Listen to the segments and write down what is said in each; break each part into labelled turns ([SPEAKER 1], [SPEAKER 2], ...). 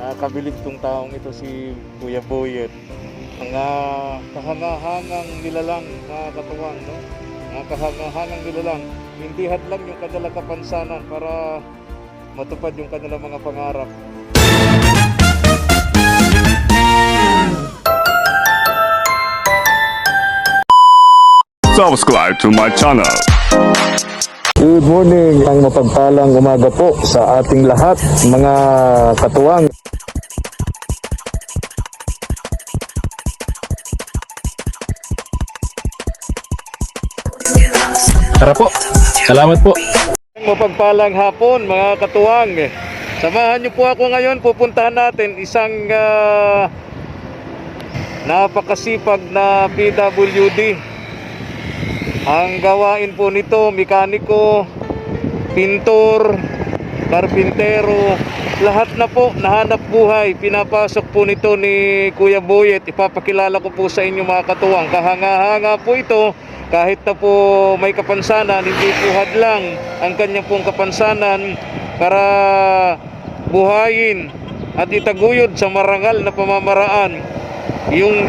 [SPEAKER 1] Nakakabilib tong taong ito, si Kuya Boyet. Mga kahangahangang nilalang, mga katuwang, no? Mga kahangahangang nilalang. Hindi hadlang yung kanilang kapansanan para matupad yung kanilang mga pangarap.
[SPEAKER 2] Subscribe to my channel.
[SPEAKER 1] Good morning, ang mapagpalang umaga po sa ating lahat, mga katuwang.
[SPEAKER 3] Tara po. Salamat po.
[SPEAKER 1] Mapagpalang hapon, mga katuwang. Samahan niyo po ako ngayon, pupuntahan natin isang napakasipag na PWD. Ang gawain po nito, mekaniko, pintor, karpintero, lahat na po nahanap buhay. Pinapasok po nito ni Kuya Boyet. Ipapakilala ko po sa inyo, mga katuwang. Kahanga-hanga po ito. Kahit na po may kapansanan, hindi po hadlang ang kanyang pong kapansanan para buhayin at itaguyod sa marangal na pamamaraan yung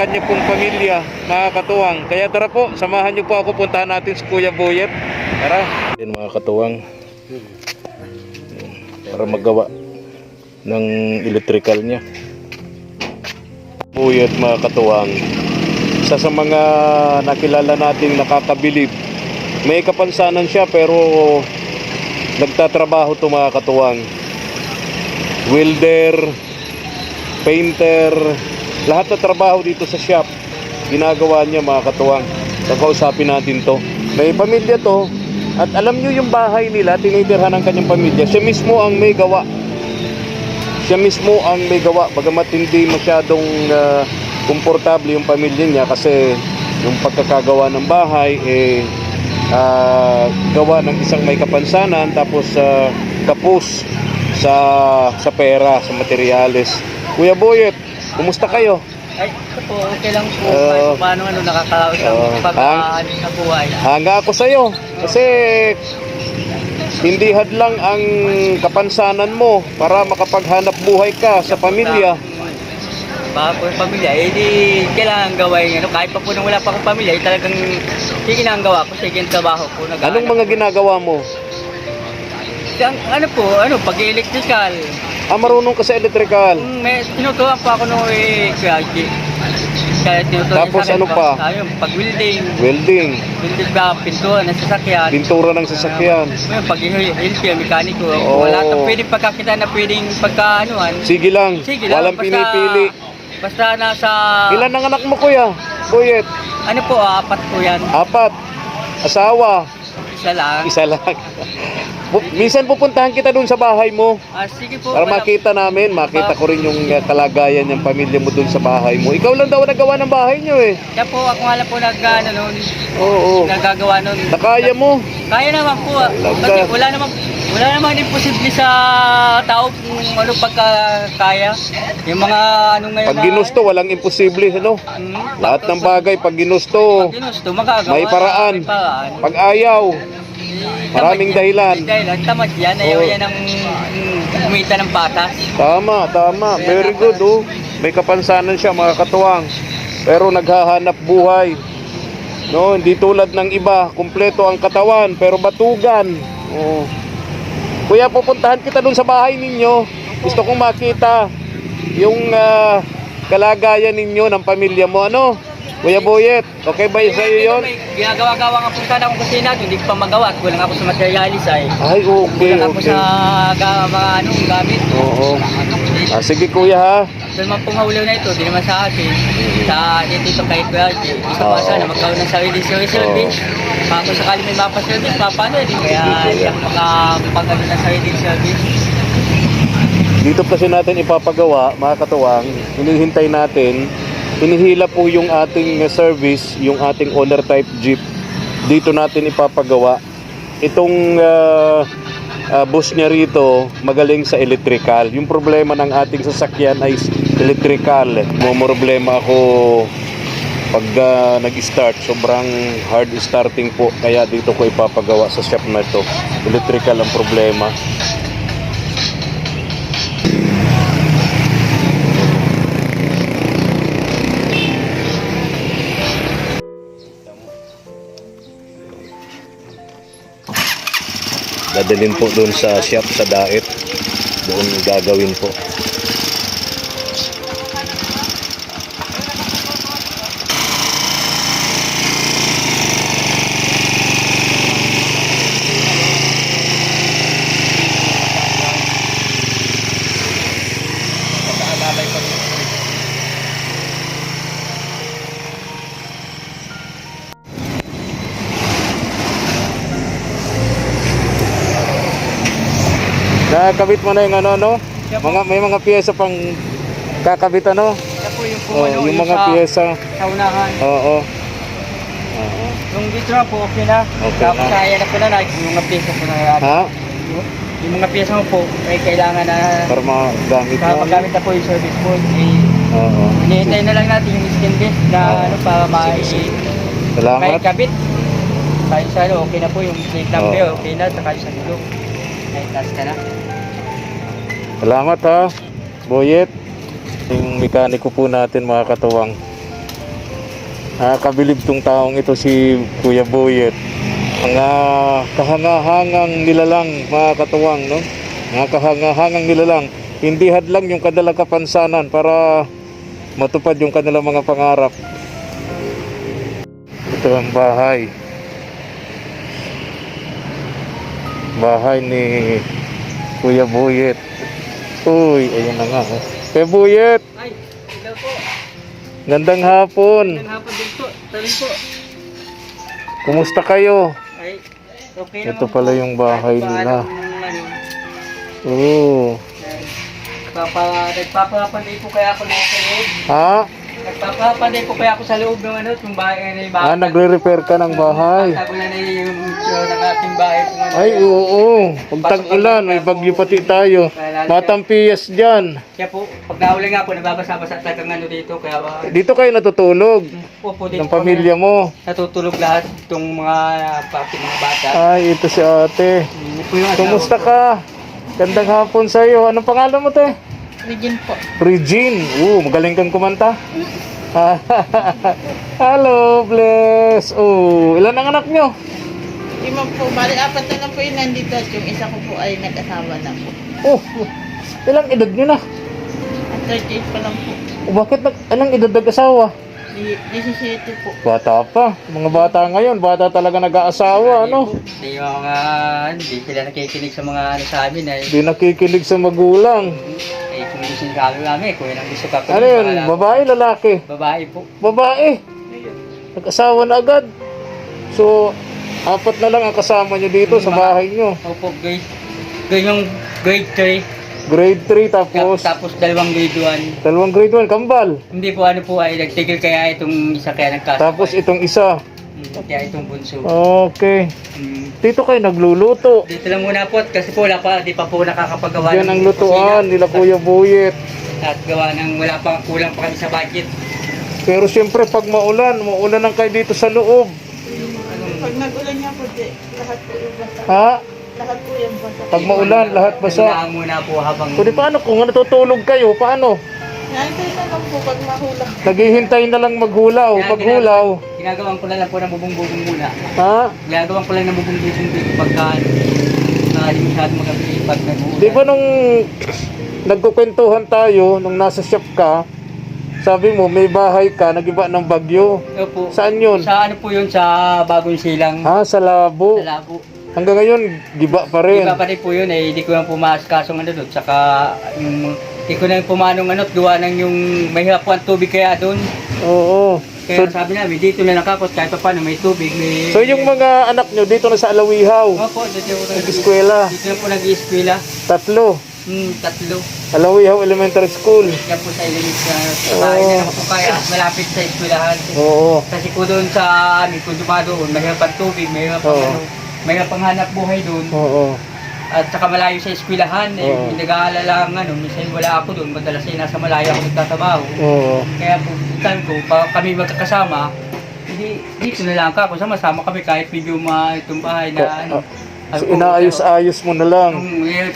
[SPEAKER 1] kanya pong pamilya, mga katuwang. Kaya tara po, samahan niyo po ako, puntahan natin si Kuya Boyet. Tara. Yan, mga katuwang, para magawa ng electrical niya. Boyet, mga katuwang, isa sa mga nakilala nating nakakabilib. May kapansanan siya pero nagtatrabaho to, mga katuwang. Welder, painter, lahat na trabaho dito sa shop ginagawa niya, mga katuwang. Kakausapin natin to. May pamilya to at alam nyo yung bahay nila, tinitirhan ng kanyang pamilya. Siya mismo ang may gawa. Siya mismo ang may gawa. Bagamat hindi masyadong komportable yung pamilya niya kasi yung pagkakagawa ng bahay gawa ng isang may kapansanan, tapos kapos sa pera, sa materyales. Kuya Boyet, kumusta kayo?
[SPEAKER 4] Ay, ito po, okay lang po. Paano nakakalaos sa buhay.
[SPEAKER 1] Hanga ako sa'yo kasi hindi hadlang ang kapansanan mo para makapaghanap buhay ka sa pamilya.
[SPEAKER 4] Baka po yung pamilya, di kailangan gawin. Kahit pa po nang wala pa akong pamilya, talagang sige na ang gawa ko, sige ang trabaho ko.
[SPEAKER 1] Anong mga ginagawa mo?
[SPEAKER 4] Pag-electrical.
[SPEAKER 1] Marunong ka sa electrical.
[SPEAKER 4] May tinuturuan po ako nung kaya tinuturuan
[SPEAKER 1] Tapos
[SPEAKER 4] sa akin
[SPEAKER 1] ano pa?
[SPEAKER 4] Pag-welding.
[SPEAKER 1] Welding.
[SPEAKER 4] Welding ba, pintura ng sasakyan.
[SPEAKER 1] Pintura ng sasakyan.
[SPEAKER 4] Pag-repair, mekaniko.
[SPEAKER 1] Oo.
[SPEAKER 4] Wala tang pwedeng pagkakita na pwedeng pagkaanuhan.
[SPEAKER 1] Sige lang. Walang pinipili.
[SPEAKER 4] Basta nasa...
[SPEAKER 1] Ilan ang anak mo, Kuya Boyet?
[SPEAKER 4] Ano po, 4 po yan.
[SPEAKER 1] 4. Asawa?
[SPEAKER 4] Isa lang.
[SPEAKER 1] Isa lang. Minsan pupuntahan kita doon sa bahay mo
[SPEAKER 4] Sige po.
[SPEAKER 1] para makita ko rin yung kalagayan ng pamilya mo doon sa bahay mo. Ikaw lang daw nagawa ng bahay niyo eh.
[SPEAKER 4] Kaya po, ako nga lang po
[SPEAKER 1] Oo.
[SPEAKER 4] nagagawa nun.
[SPEAKER 1] Nakaya mo.
[SPEAKER 4] Kaya naman po. Kasi wala naman imposible sa tao kung ano pagkakaya. Yung mga ngayon
[SPEAKER 1] Pag ginusto, walang imposible, ano? Lahat ng bagay, pag ginusto,
[SPEAKER 4] magagawa.
[SPEAKER 1] may paraan. Pag ayaw, maraming dahilan.
[SPEAKER 4] Tamad yan. Ayaw yan ng kumita ng patas.
[SPEAKER 1] Tama. Very good, oh. May kapansanan siya, mga katuwang. Pero naghahanap buhay. No, hindi tulad ng iba, kumpleto ang katawan, pero batugan. Oh. Kuya, pupuntahan kita doon sa bahay ninyo. Gusto kong makita yung kalagayan ninyo ng pamilya mo, ano? Kuya Boyet, okay ba sa'yo yun?
[SPEAKER 4] Ginagawa-gawa nga po sana akong kusina, hindi ko pa magawa at kulang ako sa materialis ay.
[SPEAKER 1] Ay, okay.
[SPEAKER 4] Kulang ako sa mga gamit.
[SPEAKER 1] Oo. Sige, kuya, ha?
[SPEAKER 4] Doon man pong hawlaw na ito, di naman sa akin. Sa dito kahit ba, gusto ko sana magkaroon ng sarili service. Kung sakali may mapaservice, paano din. Kaya yung makapagkaroon ng sarili service.
[SPEAKER 1] Dito kasi natin ipapagawa, mga katuwang, hinihintay natin. Hinihila po yung ating service, yung ating owner type jeep. Dito natin ipapagawa. Itong bus niya rito, magaling sa electrical. Yung problema ng ating sasakyan ay electrical. Problema ako pag nag-start. Sobrang hard starting po. Kaya dito ko ipapagawa sa shop na ito. Electrical ang problema. Dadalhin po doon sa shop sa Daet. Doon gagawin po. Nakakabit mo na yung ano? May mga piyesa pang kakabit ano?
[SPEAKER 4] Ito po yung
[SPEAKER 1] Oh, yung mga piyesa.
[SPEAKER 4] sa unahan.
[SPEAKER 1] Oo.
[SPEAKER 4] Yung dito na po, okay na.
[SPEAKER 1] Okay
[SPEAKER 4] Tapos
[SPEAKER 1] na.
[SPEAKER 4] kaya na po na yung mga pyesa po na
[SPEAKER 1] Ha?
[SPEAKER 4] yung mga pyesa mo po, ay kailangan na
[SPEAKER 1] Para magamit mo.
[SPEAKER 4] magamit na po yung service po.
[SPEAKER 1] Oo.
[SPEAKER 4] Hinihintay na lang natin yung skin disc na
[SPEAKER 1] Oo.
[SPEAKER 4] ano para may
[SPEAKER 1] Salamat.
[SPEAKER 4] kabit. Kahit sa ano, okay na po yung plate number,
[SPEAKER 1] Oo.
[SPEAKER 4] okay na, saka sa dulo. Kahit taas ka na.
[SPEAKER 1] Salamat ha, Boyet. Yung mekaniko po natin mga katuwang. Nakakabilib tong taong ito si Kuya Boyet. Mga kahangahangang nilalang mga katuwang, no? Mga kahangahangang nilalang. Hindi hadlang yung kanilang kapansanan para matupad yung kanilang mga pangarap. Ito ang bahay. Bahay ni Kuya Boyet. Uy, ayun na nga. Kuya Boyet,
[SPEAKER 4] Ay, hello po.
[SPEAKER 1] gandang hapon.
[SPEAKER 4] Magandang hapon din po. Sabi po.
[SPEAKER 1] Kumusta kayo?
[SPEAKER 4] Ay, okay
[SPEAKER 1] Ito
[SPEAKER 4] naman
[SPEAKER 1] pala
[SPEAKER 4] po.
[SPEAKER 1] yung bahay
[SPEAKER 4] Kahit
[SPEAKER 1] nila.
[SPEAKER 4] paano yung ano,
[SPEAKER 1] Oo.
[SPEAKER 4] nagpapapanday po kaya ako dito sa loob.
[SPEAKER 1] Ha?
[SPEAKER 4] Nagpapapanday po kaya ako sa loob ng ano, yung bahay na yung bahay.
[SPEAKER 1] Nagre-repair ka ng bahay.
[SPEAKER 4] Sabi na na yung tsura ng ating bahay. Kung ano,
[SPEAKER 1] Ay, oo. Pag tag-ulan, may bagyo pati tayo. Matampiyas dyan.
[SPEAKER 4] Kaya po, pag nauli nga po, nababasa-basa talagang ano dito. Kaya
[SPEAKER 1] Dito kayo natutulog
[SPEAKER 4] po dito
[SPEAKER 1] ng pamilya mo.
[SPEAKER 4] natutulog lahat itong mga pati mga bata.
[SPEAKER 1] Ay, ito si ate.
[SPEAKER 4] Yun po yung asawa
[SPEAKER 1] Kumusta
[SPEAKER 4] ko.
[SPEAKER 1] ka? Gandang hapon sa'yo. Anong pangalan mo, te?
[SPEAKER 4] Regine po.
[SPEAKER 1] Regine. Magaling kang kumanta. Hello, bless. Ilan ang anak nyo?
[SPEAKER 2] Lima po, bali apat na lang po yung nandito at yung isa ko po ay nag-asawa na po.
[SPEAKER 1] Ilang edad nyo na?
[SPEAKER 2] At 38 pa lang po.
[SPEAKER 1] Bakit anong edad nag-asawa?
[SPEAKER 2] 17 po.
[SPEAKER 1] Bata pa. Mga bata ngayon, bata talaga nag-aasawa, ano?
[SPEAKER 4] Hindi yung mga, hindi sila nakikinig sa mga ano sa amin ay,
[SPEAKER 1] Hindi nakikinig sa magulang.
[SPEAKER 4] kung gusto nyo kami namin, kung yun ang gusto ka
[SPEAKER 1] Ano yun? Babae, lalaki?
[SPEAKER 4] Babae po.
[SPEAKER 1] Babae. Nag-asawa na agad. So, apat na lang ang kasama nyo dito sa bahay nyo.
[SPEAKER 4] Opo, yung grade 3.
[SPEAKER 1] Grade 3 tapos
[SPEAKER 4] Tapos dalawang grade 1.
[SPEAKER 1] dalawang grade 1, kambal.
[SPEAKER 4] Hindi po ano po ay nagtigil kaya itong isa kaya nagkasabay.
[SPEAKER 1] Tapos itong isa.
[SPEAKER 4] Kaya itong bunso.
[SPEAKER 1] Okay.
[SPEAKER 4] Mm.
[SPEAKER 1] Dito kayo nagluluto.
[SPEAKER 4] Dito lang muna po kasi po wala pa, di pa po nakakapagawa
[SPEAKER 1] Yan ang
[SPEAKER 4] ng
[SPEAKER 1] lutuan
[SPEAKER 4] kusina.
[SPEAKER 1] nila Kuya Boyet.
[SPEAKER 4] At gawa ng wala pa, kulang pa kami sa budget.
[SPEAKER 1] Pero siyempre pag maulan lang kayo dito sa loob.
[SPEAKER 2] Pag nag-ulan nga po, lahat po yung basa.
[SPEAKER 1] Ha?
[SPEAKER 2] Lahat po yung basa.
[SPEAKER 1] Pag maulan, lahat basa.
[SPEAKER 4] Kailangan muna po habang...
[SPEAKER 1] Kundi paano kung natutulog kayo, paano?
[SPEAKER 2] Nantay na lang po pag mahula.
[SPEAKER 1] Naghihintay na lang maghulaw. Paghulaw,
[SPEAKER 4] Ginagawan ko na lang po ng bubong-bubong muna.
[SPEAKER 1] ha?
[SPEAKER 4] Ginagawan ko lang ng bubong-bubong dito pagka hindi masyado magabi pag nag-uulan.
[SPEAKER 1] Di ba nung nagkukwentuhan tayo, nung nasa shop ka, sabi mo may bahay ka, nagiba ng bagyo.
[SPEAKER 4] Opo.
[SPEAKER 1] Saan yun?
[SPEAKER 4] Sa ano po yun? Sa Bagong Silang.
[SPEAKER 1] Ha? Sa Labo.
[SPEAKER 4] Sa Labo.
[SPEAKER 1] Hanggang ngayon, giba pa rin.
[SPEAKER 4] Iba pa rin po yun eh, hindi ko lang pumaskasong ano doon. Tsaka yung, hindi ko lang pumanong ano, gawa ng yung mahirap po ang tubig kaya doon.
[SPEAKER 1] Oo.
[SPEAKER 4] Kaya sabi namin, dito na nakakot kahit pa paano may tubig. May,
[SPEAKER 1] So yung mga anak nyo dito na sa Alawihaw,
[SPEAKER 4] Opo, dito po
[SPEAKER 1] nag-eskwela,
[SPEAKER 4] Dito na po nag-i-eskwela.
[SPEAKER 1] 3.
[SPEAKER 4] 3.
[SPEAKER 1] Alawihaw Elementary School.
[SPEAKER 4] Yan po sa Ilimit sa bahay na lang po kaya malapit sa eskwelahan.
[SPEAKER 1] Oo.
[SPEAKER 4] Kasi po doon sa amin, kung dumadoon, mahirap ang tubig, mahirap ang
[SPEAKER 1] Oo.
[SPEAKER 4] ano, mahirap ang hanap buhay doon.
[SPEAKER 1] Oo.
[SPEAKER 4] At saka malayo sa eskwelahan,
[SPEAKER 1] Oo.
[SPEAKER 4] nag-aalala ang ano, minsan wala ako doon, madalas ay nasa malayo ako nagtatrabaho.
[SPEAKER 1] Oo.
[SPEAKER 4] Kaya po, time ko, pa kami magkakasama, hindi, dito na lang ako, sama-sama kami kahit medyo itong bahay na ano.
[SPEAKER 1] So, inaayos-ayos mo na lang.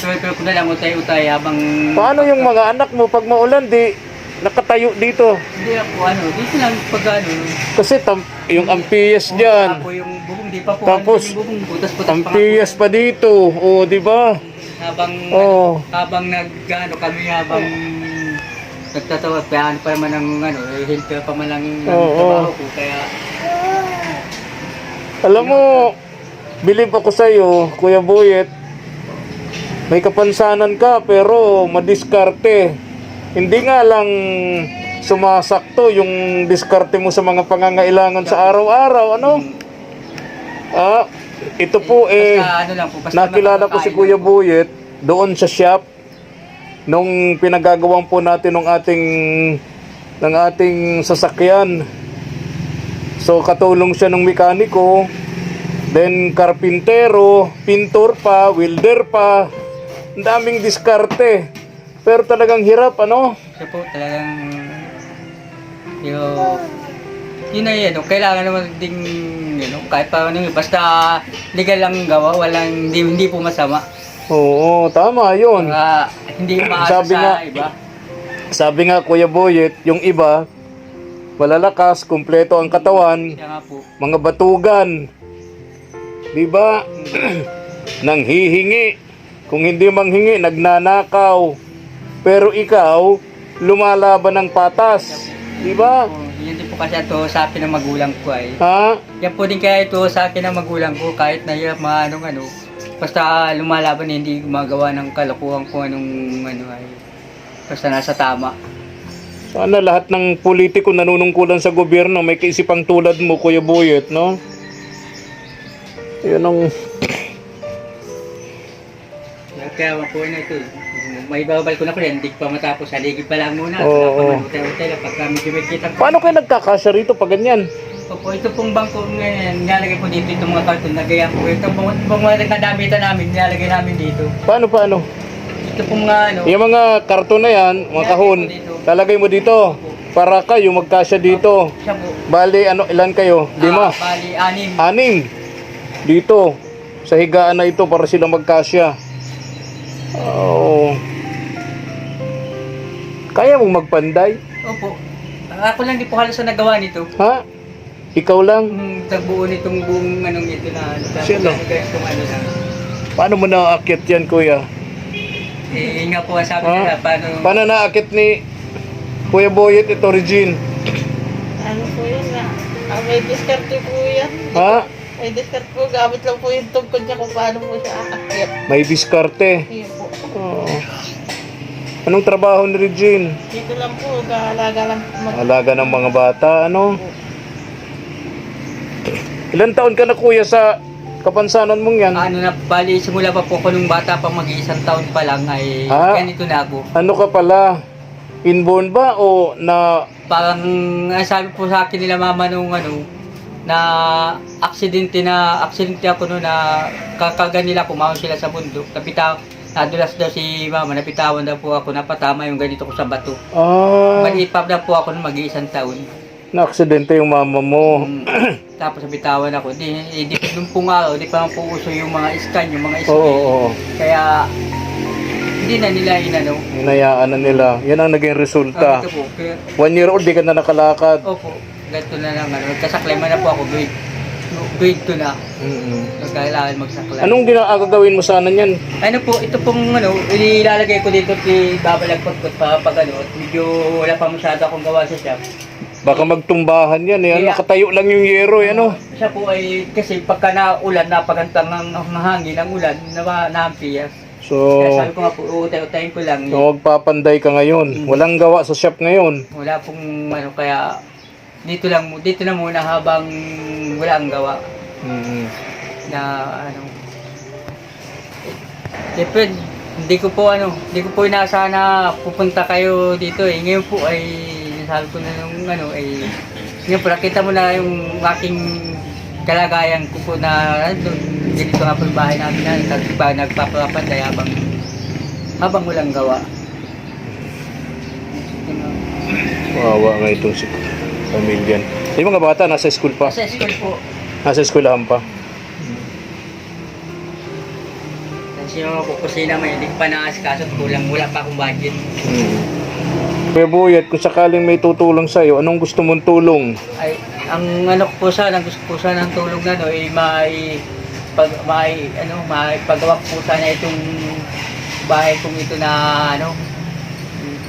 [SPEAKER 4] Pero ko na lang, utay-utay habang...
[SPEAKER 1] Paano yung mga anak mo pag maulan, di nakatayo dito?
[SPEAKER 4] Hindi ako, dito lang pag ano,
[SPEAKER 1] Kasi yung ampiyas dyan.
[SPEAKER 4] po yung bubong, di pa po.
[SPEAKER 1] Tapos,
[SPEAKER 4] Yung bubong, butas-butas
[SPEAKER 1] ang
[SPEAKER 4] pa nga po.
[SPEAKER 1] tiyas pa dito. O, di ba?
[SPEAKER 4] Habang,
[SPEAKER 1] Oo.
[SPEAKER 4] habang kami habang nagtatawa, kaya ano pa naman ang helper pa man ang
[SPEAKER 1] Oo.
[SPEAKER 4] trabaho ko, kaya
[SPEAKER 1] Alam mo, bilib ako sa'yo, Kuya Boyet. May kapansanan ka, pero madiskarte. Hindi nga lang sumasakto yung diskarte mo sa mga pangangailangan sa araw-araw, ano? Ito po
[SPEAKER 4] basta ano lang po, basta
[SPEAKER 1] nakilala ko si
[SPEAKER 4] makakakain
[SPEAKER 1] Kuya
[SPEAKER 4] lang po.
[SPEAKER 1] Boyet doon sa shop nung pinagagawan po natin ng ating sasakyan. So katulong siya ng mekaniko, then karpintero, pintor pa, welder pa. Ang daming diskarte. Pero talagang hirap, ano?
[SPEAKER 4] Siya po talagang yun na yan, kailangan naman ding kahit pa ano, basta legal lang gawa, hindi po masama.
[SPEAKER 1] Oo, tama yun.
[SPEAKER 4] Hindi umaasa
[SPEAKER 1] Sabi
[SPEAKER 4] sa
[SPEAKER 1] nga,
[SPEAKER 4] iba.
[SPEAKER 1] Sabi nga Kuya Boyet, yung iba, malalakas, kumpleto ang katawan,
[SPEAKER 4] Siya nga po.
[SPEAKER 1] mga batugan. Di ba? Nang hihingi. Kung hindi manghingi, nagnanakaw. Pero ikaw, lumalaban ng patas. Di ba?
[SPEAKER 4] Yun din po kasi ito sa akin ng magulang ko ay.
[SPEAKER 1] Ha?
[SPEAKER 4] Yan po din kaya ito sa akin ng magulang ko kahit nahirap basta lumalaban hindi gumagawa ng kalokohan ko ay. Basta nasa tama.
[SPEAKER 1] Sana lahat ng politiko nanunungkulan sa gobyerno may kaisipang tulad mo, Kuya Boyet, no? Yun ang...
[SPEAKER 4] Kaya po na ito. May babal ko na po yan, hindi pa matapos. Haligi pa lang muna.
[SPEAKER 1] Oo.
[SPEAKER 4] Hotel-hotel. Pagka medyo may kita po.
[SPEAKER 1] Paano kayo nagkakasya rito pag ganyan?
[SPEAKER 4] Opo, ito pong bangko ngayon, nilalagay po dito itong mga karton na gaya po. Itong mga nagkadamitan namin, nilalagay namin dito.
[SPEAKER 1] Paano?
[SPEAKER 4] Ito pong mga
[SPEAKER 1] Yung mga karton na yan, mga kahon, lalagay mo dito. Para kayo magkasya dito.
[SPEAKER 4] siya po.
[SPEAKER 1] Bali, ilan kayo? 5?
[SPEAKER 4] Bali, 6.
[SPEAKER 1] 6. Dito. Sa higaan na ito para sila magkasya. Oh. Kaya mong magpanday?
[SPEAKER 4] Opo. Ako lang di po halos na nagawa nito.
[SPEAKER 1] Ha? Ikaw lang?
[SPEAKER 4] Tagbuo nitong buong ito na.
[SPEAKER 1] Sino?
[SPEAKER 4] Itong na.
[SPEAKER 1] Paano mo naakit yan, Kuya?
[SPEAKER 4] Yun nga po ang sabi
[SPEAKER 1] Ha?
[SPEAKER 4] nila,
[SPEAKER 1] Paano naakit ni Kuya Boyet ito, Regine?
[SPEAKER 2] Ano po yun na? May diskarte po yan.
[SPEAKER 1] Ha?
[SPEAKER 2] May diskarte po. Gamit lang po yung tungkod niya kung paano po siya aakyat.
[SPEAKER 1] May diskarte.
[SPEAKER 2] Yun po.
[SPEAKER 1] Oh. Anong trabaho ni Regine?
[SPEAKER 2] Dito lang po. Kaalaga lang po.
[SPEAKER 1] Alaga ng mga bata, ano? Ilan taon ka na, Kuya, sa kapansanan mong yan?
[SPEAKER 4] Bali, simula pa po ako nung bata pa mag-iisang taon pa lang ay ganito na ako.
[SPEAKER 1] Ano ka pala? Inborn ba o na...
[SPEAKER 4] Parang sabi po sa akin nila mama nung na aksidente ako noon na kakagan nila, kumahon sila sa bundok. Nadulas daw si mama, napitawan daw po ako, napatama yung ganito ko sa bato. Maliit pa daw po ako nung mag-iisang taon.
[SPEAKER 1] Na-aksidente yung mama mo.
[SPEAKER 4] Tapos napitawan ako. Di nung pong araw, di pa po uso yung mga scan, yung mga
[SPEAKER 1] Oo,
[SPEAKER 4] scan.
[SPEAKER 1] oo.
[SPEAKER 4] Kaya hindi na nila
[SPEAKER 1] Hinayaan na nila. Yan ang naging resulta.
[SPEAKER 4] Ito po.
[SPEAKER 1] 1 year old, di ka na nakalakad.
[SPEAKER 4] Opo. Ganito na lang. Nagkasaklay man na po ako. Grade 2 na. Kailangan magsaklay.
[SPEAKER 1] Anong gagawin mo sana niyan?
[SPEAKER 4] Ano po, ito pong ilalagay ko dito, babalagpot pa pag medyo wala pa masyado akong gawa sa shop.
[SPEAKER 1] Baka magtumbahan yan eh.
[SPEAKER 4] Yeah.
[SPEAKER 1] Nakatayo lang yung yero eh, ano?
[SPEAKER 4] Siya po ay, kasi pagka naulan, napagantang ng hangin, ang ulan, nahampiyas.
[SPEAKER 1] So,
[SPEAKER 4] Kaya sabi ko nga po, utay-utayin ko lang.
[SPEAKER 1] magpapanday ka ngayon. Walang gawa sa shop ngayon.
[SPEAKER 4] Wala pong kaya dito na muna habang wala ang gawa. Na Siyempre, hindi ko po inaasahan na pupunta kayo dito eh. Ngayon po ay sabi ko na nung ngayon po nakita mo na yung aking kalagayan ko po na ganito nga po yung bahay namin na nagpapapanday habang walang gawa.
[SPEAKER 1] Wawa nga itong si pamilyan. Yung mga bata nasa school pa.
[SPEAKER 4] Sa school po.
[SPEAKER 1] Nasa eskwelahan pa.
[SPEAKER 4] Kasi yung ako kusina may hindi pa naasikaso at wala pa akong budget.
[SPEAKER 1] Kuya Boyet, kung sakaling may tutulong sa'yo, anong gusto mong tulong?
[SPEAKER 4] Ay, ang ano ko po sana, gusto ko sana ng tulong na no, maipagawa ko po sana itong bahay kong ito na ano,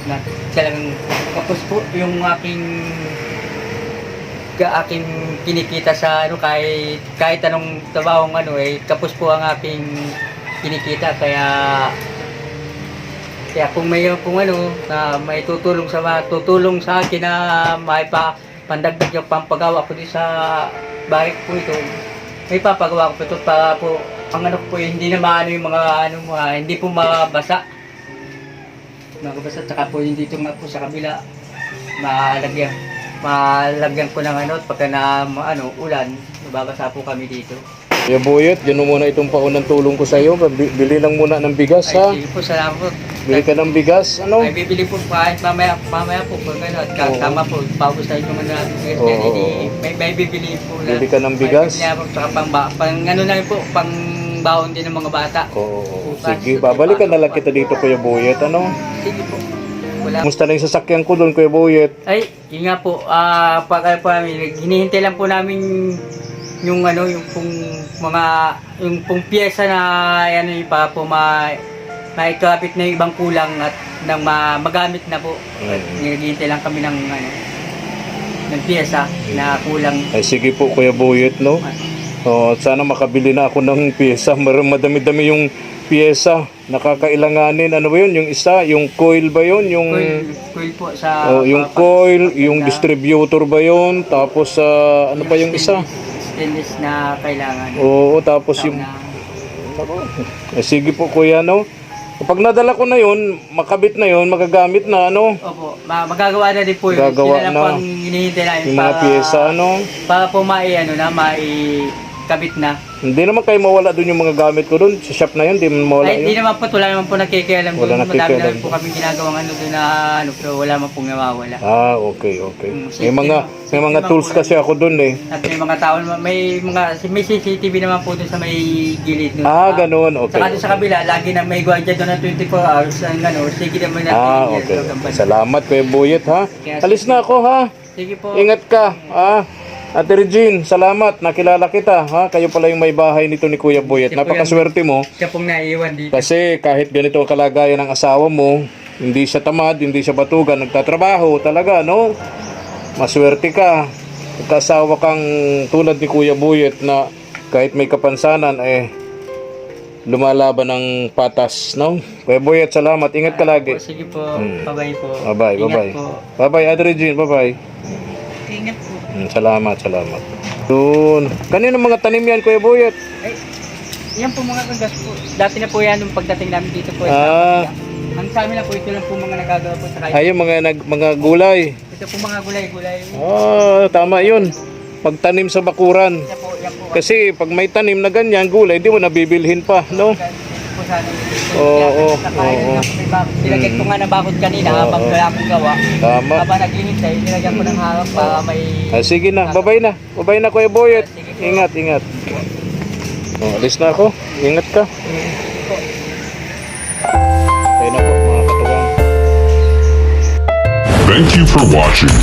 [SPEAKER 4] na talagang kapos po yung aking kinikita sa ano, kahit anong trabahong ano kapos po ang aking kinikita, kaya kung mayroon kung ano na may tutulong sa akin na pandagdag yung pampagawa ko din sa bahay ko ito, may papagawa ko ito para po ang ano po hindi na maano yung mga ano hindi po mabasa, tsaka po hindi ito po sa kabila malagyan ko ng ano pagka na ulan, nababasa po kami dito.
[SPEAKER 1] Kuya Boyet, dyan mo muna itong paunang tulong ko sa iyo. Bili lang muna ng bigas, ha?
[SPEAKER 4] Sige po, salamat po.
[SPEAKER 1] Bili ka ng bigas, ano?
[SPEAKER 4] Ay, bibili po kahit mamaya po kung gano'n. At tama po, paubos tayo yung mga bigas
[SPEAKER 1] Oo,
[SPEAKER 4] yan.
[SPEAKER 1] oo.
[SPEAKER 4] May bibili po na.
[SPEAKER 1] Bili ka ng bigas?
[SPEAKER 4] May bibili po, tsaka pang ano na rin po, pang baon din ng mga bata.
[SPEAKER 1] Oo. Sige, babalikan na lang kita dito, Kuya Boyet, ano?
[SPEAKER 4] Sige po. Wala.
[SPEAKER 1] Kumusta na yung sasakyan ko doon, Kuya Boyet?
[SPEAKER 4] Ay, yun nga po, pag hinihintay lang po namin yung ano, yung pong piyesa na ano yung para po maikapit na yung ibang kulang at nang magamit na po. Naghihintay lang kami ng ano, ng piyesa na kulang.
[SPEAKER 1] Ay, sige po, Kuya Boyet, no? Sana makabili na ako ng piyesa. Madami-dami yung piyesa. Nakakailanganin. Ano ba yun? Yung isa? Yung coil ba yun? Yung
[SPEAKER 4] coil po sa...
[SPEAKER 1] yung coil, yung distributor ba yun? Tapos, ano pa yung isa?
[SPEAKER 4] Stainless na kailangan.
[SPEAKER 1] Oo, tapos yung... sige po, Kuya, no? Kapag nadala ko na yun, makabit na yun, magagamit na, ano?
[SPEAKER 4] Opo, magagawa na din po yun.
[SPEAKER 1] Gagawa
[SPEAKER 4] Sila lang
[SPEAKER 1] na.
[SPEAKER 4] po ang hinihintay namin
[SPEAKER 1] Yung mga piyesa, ano?
[SPEAKER 4] para po maikabit na.
[SPEAKER 1] Hindi naman kayo mawala doon yung mga gamit ko doon. Sa shop na yun, di man mawala
[SPEAKER 4] Ay, hindi
[SPEAKER 1] yun.
[SPEAKER 4] naman po, wala naman po nakikialam doon.
[SPEAKER 1] Wala
[SPEAKER 4] Madami
[SPEAKER 1] nakikialam.
[SPEAKER 4] naman po kami ginagawang ano doon na ano, pero wala man pong nawawala.
[SPEAKER 1] Okay.
[SPEAKER 4] Mm,
[SPEAKER 1] May mga tools kasi ako doon eh.
[SPEAKER 4] At may mga tao, may CCTV naman po doon sa may gilid doon.
[SPEAKER 1] Ganun, okay.
[SPEAKER 4] Saka doon sa kabila, lagi na may guardia doon ng 24 hours. Ang ano, sige naman natin.
[SPEAKER 1] Okay. Salamat, Kuya Boyet, ha? Alis na ako, ha?
[SPEAKER 4] Sige po.
[SPEAKER 1] Ingat ka, ha? Ate Regine, salamat. Nakilala kita, ha? Kayo pala yung may bahay nito ni Kuya Boyet. Napakaswerte mo.
[SPEAKER 4] Siya pong naiiwan dito.
[SPEAKER 1] Kasi kahit ganito ang kalagayan ng asawa mo, hindi siya tamad, hindi siya batugan, nagtatrabaho talaga, no? Maswerte ka. Nagkasawa kang tulad ni Kuya Boyet na kahit may kapansanan, lumalaban ng patas, no? Kuya Boyet, salamat. Ingat ka lagi.
[SPEAKER 4] Sige po. Bye-bye po.
[SPEAKER 1] Bye-bye,
[SPEAKER 4] Ingat
[SPEAKER 1] bye-bye.
[SPEAKER 4] po.
[SPEAKER 1] Bye-bye, Ate Regine, bye-bye.
[SPEAKER 2] Ingat po.
[SPEAKER 1] Salamat. Doon. Kanino mga tanim yan, Kuya Boyet?
[SPEAKER 4] Ay, yan po mga kagas po. Dati na po yan nung pagdating namin dito po. Ang sa amin na po, ito lang po mga nagagawa po sa kaya.
[SPEAKER 1] Ayun, mga gulay.
[SPEAKER 4] Ito po mga gulay-gulay.
[SPEAKER 1] Tama yun. Pagtanim sa bakuran.
[SPEAKER 4] Yan po.
[SPEAKER 1] Kasi pag may tanim na ganyan, gulay, di mo nabibilhin pa, no?
[SPEAKER 4] Ito po sana.
[SPEAKER 1] Oo.
[SPEAKER 4] Nilagyan ko nga ng bakod kanina habang wala akong gawa.
[SPEAKER 1] Tama.
[SPEAKER 4] Habang naghihintay, nilagyan ko ng harap para may...
[SPEAKER 1] Sige na, babay na. Babay na, Kuya Boyet. Ingat. Alis na ako. Ingat ka. Tayo na po, mga katuwang.
[SPEAKER 5] Thank you for watching.